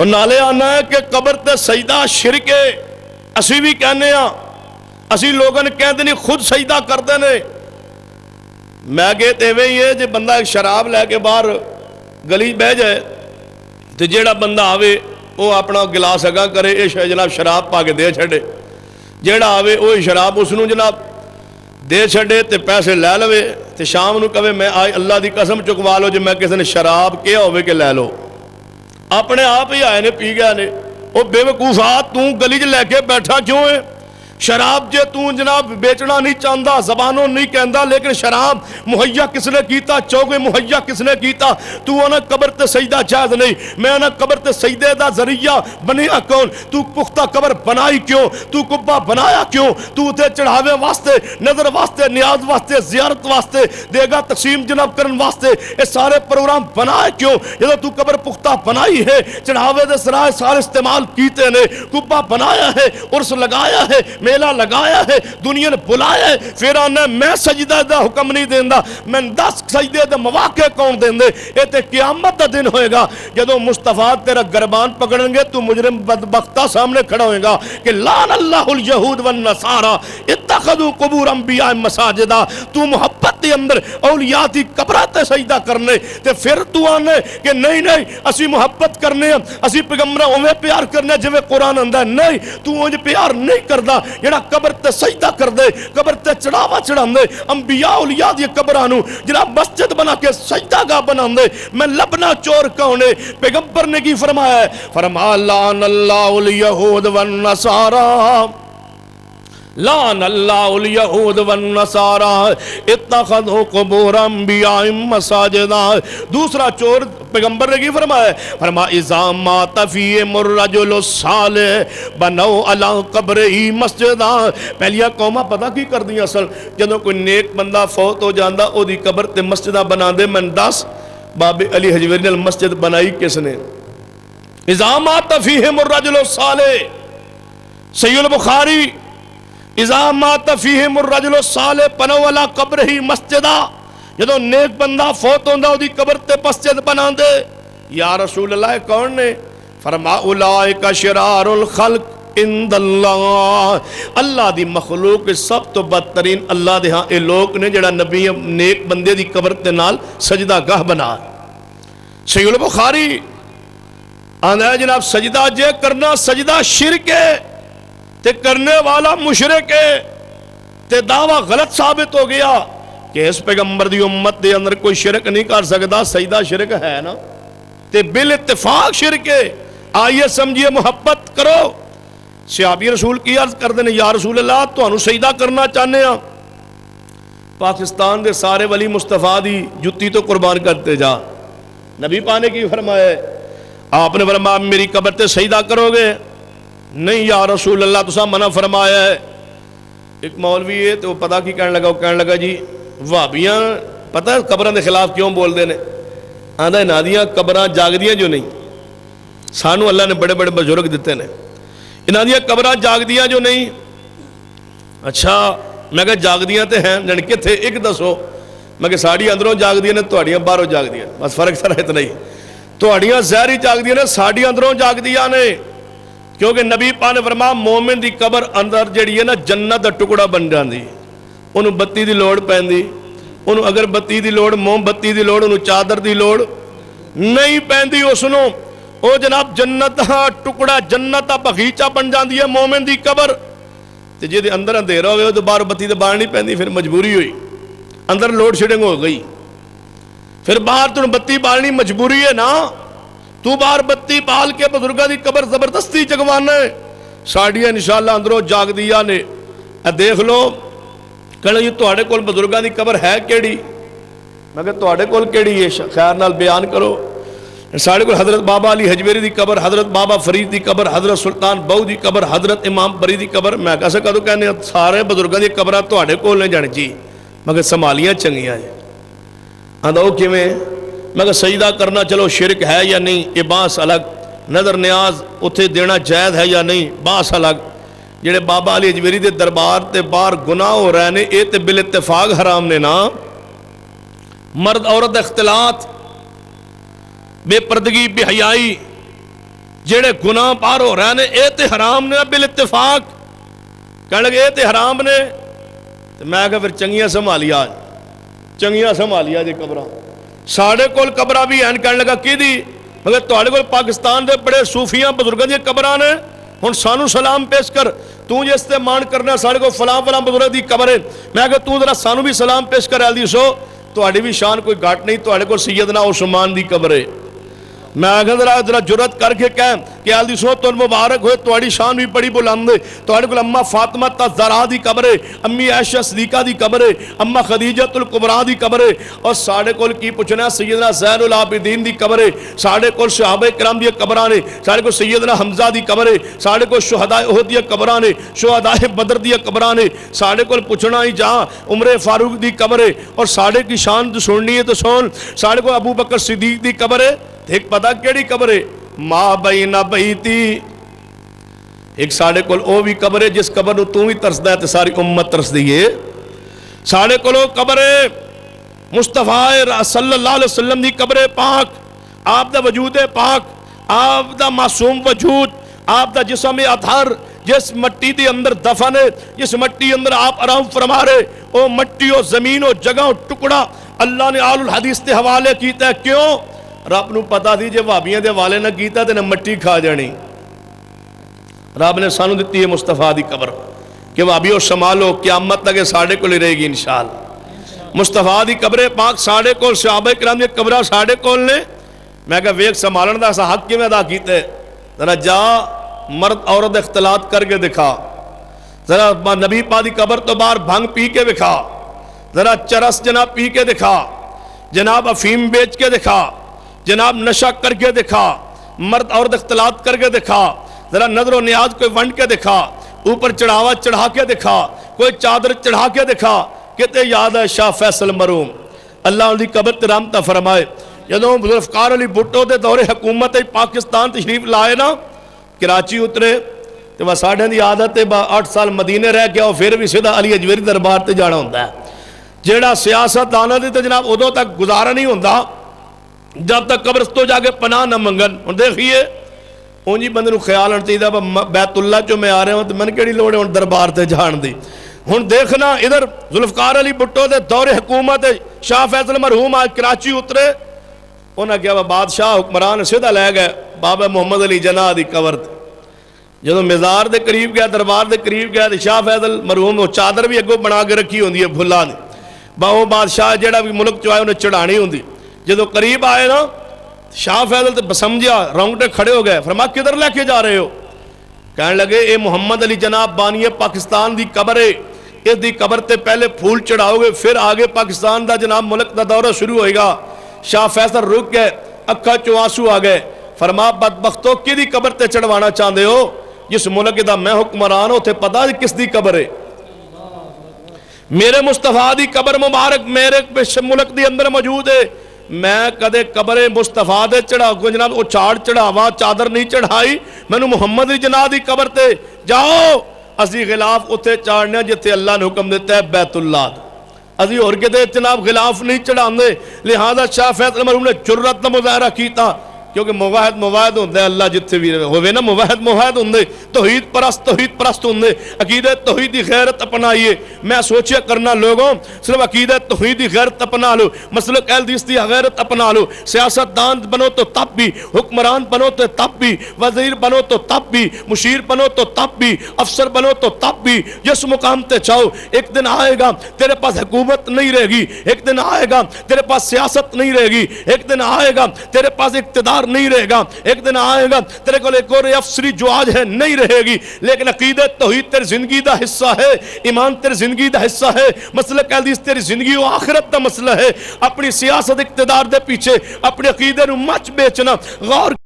اور نالے آنا ہے کہ قبر تے سجدہ شرک ہے. اسی بھی کہنے ہاں, اسی لوگوں نے کہتے نہیں خود سجدہ کرتے ہیں. میں کہتے ہوئے ہی ہے جی بندہ ایک شراب لے کے باہر گلی بہ جائے تو جیڑا بندہ آوے وہ اپنا گلاس اگاں کرے یہ جناب شراب پا کے دے چھڑے, جیڑا آوے وہ شراب اس نو جناب دے چھڑے تے پیسے لے لوے تے شام نو کہے میں آئی اللہ دی قسم چکوا لو جی میں کسی نے شراب کیا ہوئے کہ لے لو. اپنے آپ ہی آئے نے پی گیا نے. وہ بے وقوفات تو گلی چ لے کے بیٹھا کیوں ہے؟ شراب جے تو جناب بیچنا نہیں چاہتا, زبانوں نہیں کہندا, لیکن شراب مہیا کس نے کیتا, چوگے مہیا کس نے کیتا؟ تو آنا قبر تے سجدہ جائز نہیں. میں آنا قبر تے سجدے دا ذریعہ بنیا کون؟ تو پختہ قبر بنائی کیوں؟ تو قبہ بنایا کیوں؟ تو تے چڑھاوے واسطے, نظر واسطے, نیاز واسطے, زیارت واسطے, دے گا تقسیم جناب کرن واسطے یہ سارے پروگرام بنائے کیوں؟ جب تو قبر پختہ بنائی ہے, چڑھاوے دے سرائے سارے استعمال کیتے نے, قبہ بنایا ہے, عرس لگایا ہے, میلہ لگایا ہے, دنیا نے بلایا ہے, پھر آنا میں سجدہ دا حکم نہیں دیندہ, میں 10 سجدے دا مواقع کون دیندے. یہ تے قیامت دا دن ہوئے گا جدو مصطفیٰ تیرا گربان پکڑیں گے تو مجرم بدبختہ سامنے کھڑا ہوئے گا کہ لعن اللہ الیہود والنصارى اتخذوا قبور انبیاء مساجدہ. تو محبت دے اندر اولیاء دی قبرات سجدہ کرنے تے پھر تو آنے کہ نہیں اسی محبت کرنے, اسی پیغمبر اوے پیار کرنے جو قرآن اندر نہیں, تو انج پیار نہیں کردہ جڑا قبر تے سجدہ کر دے, قبر تے چڑھاوا چڑھان دے, انبیاء اولیاء دی قبرانو جناب مسجد بنا کے سجدہ گاہ بنا دے. میں لبنا چور کونے, پیغمبر نے کی فرمایا ہے؟ فرمایا لعن اللہ الیہود والنصارى, لعن اللہ الیہود والنصارى اتخذوا قبور انبیاء مساجدہ. دوسرا چور پیغمبر نے کی فرمایا؟ فرمایا اذا مات فیہم الرجل الصالح بنوا علی قبرہ مسجدہ. پہلیا قومہ پتہ کی کر دیا اصل جدوں کوئی نیک بندہ فوت ہو جاندہ او دی قبر تے مسجدہ بنا دے. میں 10 باب علی حجویری نے مسجد بنائی کس نے؟ اذا مات فیہم الرجل الصالح, صحیح البخاری, اذا مات فیہم الرجل الصالح بنوا علی قبرہ مسجدہ. جدو نیک بندہ فوت ہوندہ او دی قبر تے مسجد بنا دے. یا رسول اللہ کون نے؟ فرما اولئک شرار الخلق عند اللہ, اللہ دی مخلوق سب تو بدترین اللہ دے ہاں اے لوگ نے جڑا نبی نیک بندے دی قبر تے نال سجدہ گاہ بنا. صحیح البخاری آندہ ہے جناب سجدہ جے کرنا سجدہ شرک ہے تے کرنے والا مشرک ہے تے دعویٰ غلط ثابت ہو گیا کہ اس پیغمبر دی امت دے اندر کوئی شرک نہیں کر سکتا. سجدہ شرک ہے نا تے بال اتفاق شرک ہے. آئیے سمجھئے محبت کرو. صحابی رسول کی عرض کر دینے یا رسول اللہ تو انہوں سجدہ کرنا چاہنے ہیں. پاکستان دے سارے ولی مصطفیٰ دی جتی تو قربان کرتے جا. نبی پانے کی فرمایا ہے, آپ نے فرمایا میری قبر تے سجدہ کرو گے؟ نہیں یا رسول اللہ تو منع فرمایا ہے. ایک مولوی ہے تو پتہ کی کہنے لگا, وہ کہنے لگا جی وہابیاں پتہ ہے قبران دے خلاف کیوں بول دینے؟ آندہ ہے نادیاں قبران جاگ دیاں جو نہیں, سانو اللہ نے بڑے بڑے بزرگ دیتے ہیں, انہاں قبران جاگ دیاں جو نہیں. اچھا میں کہا جاگ دیاں تے ہیں لڑکے تھے ایک دسو. میں کہا ساڑی اندروں جاگ دیاں نے توڑیاں باہروں جاگ دیاں, بس فرق سر اتنا ہی. توڑیاں زہری جاگ دیاں نے ساڑی اندروں جاگ دیاں نے, کیونکہ نبی پاک نے فرمایا مومن دی قبر اندر جڑی ہے نا جنت دا ٹکڑا بن جاندی. انہوں بتی دی لوڑ پیندی, انہوں اگر بتی دی لوڑ موم بتی دی لوڑ, انہوں چادر دی لوڑ نہیں پیندی. اس نو او جناب جنت دا ٹکڑا جنت دا بغیچہ بن جاندی ہے مومن دی قبر. تے جے دے اندر اندھیرا ہوئے تو باہر بتی دے باہر نہیں پیندی, پھر مجبوری ہوئی, اندر لوڈ شیڈنگ ہو گئی, پھر باہر تو بتی بالنی مجبوری ہے نا. تو باہر بتی بال کے بزرگاں دی قبر زبردستی جگوانا ہے. ساڑیاں انشاءاللہ اندروں جاگ دیا نے. دیکھ لو کہنا جی تواڈے کول بزرگاں دی قبر ہے کیڑی؟ میں کہ تواڈے کول کیڑی ہے خیر نال بیان کرو. ساڑے کول حضرت بابا علی حجویری دی قبر, حضرت بابا فرید دی قبر, حضرت سلطان بہو دی قبر, حضرت امام بری دی قبر. میں کہا سکا تو کہنے سارے بزرگاں دی قبرہ تواڈے کول نے جان جی. میں کہ سنبھالیاں چنگیاں جی. آندہ او کیویں؟ میں کہ سجدہ کرنا چلو شرک ہے یا نہیں یہ باس الگ, نظر نیاز اتھے دینا جائز ہے یا نہیں باس الگ. جڑے بابا علی حجویری دے دربار تے باہر گناہ ہو رہے نے اے تے بالاتفاق حرام نے نا. مرد عورت اختلاط, بے پردگی, بے حیائی, جڑے گناہ پار ہو رہے ہیں اے تے حرام نے بل اتفاق کہنے لگے اے تے حرام نے تو میں کہا پھر چنگیاں سنبھالیا جی قبراں ساڑھے کول قبراں بھی ہیں کہنے لگا کی دی مگر تواڈے کول پاکستان دے بڑے صوفیاں بزرگاں دی قبراں نے ہن سانو سلام پیش کر تو جے استعمال کرنا ساڑھے کو فلاں بزرگ دی قبر ہے میں کہا تو ذرا سانو بھی سلام پیش کر اہل حدیثو تواڈی بھی شان کوئی گھٹ نہیں تواڈے کو سیدنا عثمان دی قبر ہے میں ذرا جرت کر کے کہیں کہ اہل حدیثو تو مبارک ہوئے تواڈی شان بھی بڑی بلند ہے تواڈے کول اماں فاطمہ الزہرا دی قبر ہے امی عائشہ صدیقہ دی قبر ہے اماں خدیجہ الکبریٰ دی قبر ہے اور ساڑھے کول کی پوچھنا سیدنا زین العابدین دی قبر ہے ساڑھے کول صحابہ کرام دی قبراں نے ساڑھے کول سیدنا حمزہ دی قبر ہے ساڑھے کول شہداء احد دی قبراں نے شہداء بدر دی قبراں نے ساڑھے کول پوچھنا ہی جہاں عمر فاروق دی قبر ہے اور ساڑھے کی شان سننی ہے تو سن ساڑھے کول ابو بکر صدیق دی قبر ہے ایک پتہ کیڑی قبر ہے ما بین بیتی ایک ساڑھے کول او بھی قبر ہے جس قبر نو تو ہی ترس دا ہے تو ساری امت ترس دیئے ساڑھے کول او قبر ہے مصطفیٰ صلی اللہ علیہ وسلم دی قبر پاک آپ دا وجود پاک آپ دا معصوم وجود آپ دا جسم اطہر جس مٹی دی اندر دفن ہے جس مٹی اندر آپ آرام فرما رہے او مٹی او زمین او جگہ او ٹکڑا اللہ نے آل الحدیث تے حوالے کیتا ہے کیوں رب نو پتا تھی جے وابیاں دے والے نہ کیتا تے نہ مٹی کھا جانی رب نے سانو دیتی ہے مصطفیٰ دی قبر کہ وابیو سنبھالو قیامت تک ساڑھے کو لے رہے گی انشاءاللہ مصطفیٰ دی قبر پاک ساڑھے کو صحابہ کرام دی قبرہ ساڑھے کو نے میں کہا ویک سنبھالن دا ایسا حق کی میں ادا کیتے ذرا جا مرد عورت اختلاط کر کے دکھا ذرا نبی پاک دی قبر تو باہر بھنگ پی کے دکھا ذرا چرس جناب پی کے دکھا جناب افیم بیچ کے دکھا جناب نشہ کر کے دکھا مرد عورت اختلاط کر کے دکھا ذرا نظر و نیاز کوئی ونڈ کے دکھا اوپر چڑھاوا چڑھا کے دکھا کوئی چادر چڑھا کے دکھا کہتے یاد ہے شاہ فیصل مرحوم اللہ علیہ قبر ترامتہ فرمائے جدوں ذوالفقار علی بھٹو دے دور حکومت پاکستان تشریف لائے نا کراچی اترے تو وہ ساڑھے دی عادت ہے 8 سال مدینے رہ گیا اور پھر بھی سیدھا علی اجویری دربار تے جانا ہوندہ ہے جیڑا سیاست دانا دی تے جناب ادھوں تک گزارا نہیں ہوندہ جب تک قبر تو جا کے پناہ نہ منگن اور دیکھئے اونجی بندے نو خیال ہن چاہیے بیت اللہ جو میں آ رہے ہوں تو من کیڑی لوڑ ہے دربار تے جان دی ہن دیکھنا ادھر ذوالفقار علی بھٹو دے دور حکومت شاہ فیصل مرحوم آج کراچی اترے انہاں کیا بادشاہ حکمران سیدھا لے گئے بابا محمد علی جناح دی قبر تے جدوں مزار دے قریب گیا دربار دے قریب گیا شاہ فیصل مرحوم وہ چادر بھی اگوں بنا کے رکھی ہوندی ہے بھلا نے باہو بادشاہ جیڑا بھی ملک چاہے انہیں چڑھانی ہوندی جدو قریب آئے نا شاہ فیصل تے سمجھا رونگٹے کھڑے ہو گئے فرمایا کدھر لے کے جا رہے ہو کہنے لگے اے محمد علی جناح بانی پاکستان دی قبر ہے اس دی قبر تے پہلے پھول چڑھاؤ گے پھر آگے پاکستان دا جناب ملک دا دورہ شروع ہوئے گا شاہ فیصل رک گئے اکھا چو آنسو آ گئے فرمایا بدبختو کی دی قبر تے چڑھوانا چاہندے ہو جس ملک دا میں حکمران ہو تے پتا کس دی قبر ہے میرے مصطفیٰ دی قبر مبارک میرے ملک دی اندر موجود ہے میں کدے قبر مصطفیٰ دے چڑھا کو جناب وہ چاڑ چڑھاوا چادر نہیں چڑھائی میں نے محمد علی جناح دی قبر تے جاؤ اسی غلاف اتھے چاڑنے جتے اللہ نے حکم دیتا ہے بیت اللہ اسی اور کہتے جناب غلاف نہیں چڑھاندے لہذا شاہ فیصل مرحوم نے جرت نہ مظاہرہ کیتا کیونکہ موحد ہوندے اللہ جتھے بھی ہوئے نا موحد ہوندے توحید پرست ہوندے عقیدت توحیدی غیرت اپنائیے میں سوچیا کرنا لوگوں صرف عقیدت توحیدی غیرت اپنا لو مسلک اہل حدیث دی غیرت اپنا لو سیاست دان بنو تو تب بھی حکمران بنو تو تب بھی وزیر بنو تو تب بھی مشیر بنو تو تب بھی افسر بنو تو تب بھی جس مقام تے چاہو ایک دن آئے گا تیرے پاس حکومت نہیں رہے گی ایک دن آئے گا تیرے پاس سیاست نہیں رہے گی ایک دن آئے گا تیرے پاس اقتدار نہیں رہے گا ایک دن آئے گا تیرے کو ایک اور افسری جو آج ہے نہیں رہے گی لیکن عقیدت توحید تیری زندگی دا حصہ ہے ایمان تیری زندگی دا حصہ ہے مسلک حدیث تیری زندگی و آخرت دا مسئلہ ہے اپنی سیاست اقتدار دے پیچھے اپنے عقیدے نو مچ بیچنا غور